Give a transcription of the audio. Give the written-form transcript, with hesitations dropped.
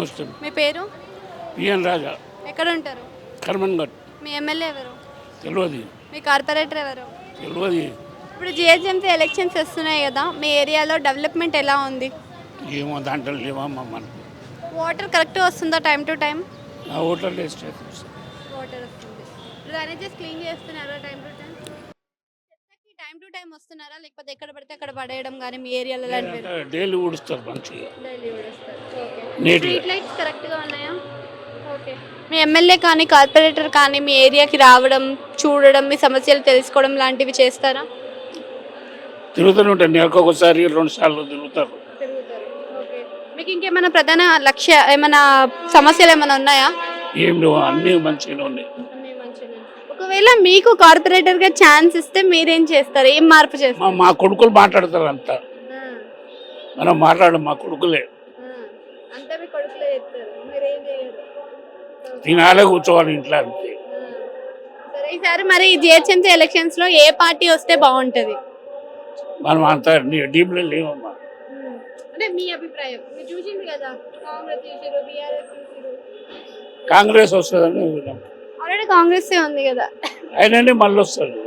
నమస్తే. మీ పేరు? పిఎన్ రాజా, ఎక్కడ ఉంటారు? కర్మన్ఘట్. మీ ఎమ్మెల్యే ఎవరు? తెలియదు. మీ కార్పొరేటర్ ఎవరు? తెలియదు. ఇప్పుడు జిహెచ్ఎంసీ ఎలక్షన్స్ వస్తున్నాయి కదా, మీ ఏరియాలో డెవలప్మెంట్ ఎలా ఉంది? ఏమో దాంట్లో లేవమ్మా మనం. వాటర్ కరెక్ట్గా వస్తుందా టైం టు టైం? ఆ ఓటర్ లిస్ట్ వాటర్ వస్తుంది. ఇప్పుడు ఎన్హెచ్ఎస్ క్లీన్ చేస్తున్నారా టైం టు టైం? చెత్తకి టైం టు టైం వస్తున్నారా, లేకపోతే ఎక్కడ పడితే అక్కడ పడేయడం కానీ మీ ఏరియాలో లాంటివి? డైలీ ఊడుస్తారు మంచిగా, డైలీ వస్తారు. ఓకే. నీట్గా. స్ట్రీట్ లైట్స్ కరెక్ట్గా ఉన్నాయా? ఓకే. మీ ఎమ్మెల్యే కానీ కార్పొరేటర్ కానీ మీ ఏరియాకి రావడం, చూడడం, మీ సమస్యలు తెలుసుకోవడం లాంటివి చేస్తారా? తిరుగుతూనే ఉంటారు. నెలకు ఒకసారి 2 సార్లు తిరుగుతారు. తిరుగుతారు. ఓకే. మీకు ఇంకేమైనా ప్రధాన లక్ష్య ఏమైనా సమస్యలు ఏమైనా ఉన్నాయా? ఏం లేవు, అన్నీ మంచిగానే ఉన్నాయి. ఒకవేళ మీకు కార్పొరేటర్గా ఛాన్స్ ఇస్తే మీరేం చేస్తారు? ఏం మార్పు చేస్తారు? మా కొడుకులు మాట్లాడతారు అంతా, మనం మాట్లాడడం మా కొడుకులే. అంతా మీ కొడుకులే చేస్తారు, మీరేం చేయరు. తినాలే, కూర్చోవాలి ఇంట్లో అంతే. సరే, ఈసారి మరి జిహెచ్ఎంసీ ఎలక్షన్స్ లో ఏ పార్టీ వస్తే బాగుంటది? మనం అంతా డీప్లో లేవమ్మా. అంటే మీ అభిప్రాయం, మీరు చూసింది కదా, కాంగ్రెస్ చేసారు, బీఆర్ఎస్ చేసారు, కాంగ్రెస్ వస్తుందని ఆల్రెడీ కాంగ్రెస్ ఉంది కదా, అయినా మళ్ళీ వస్తుంది.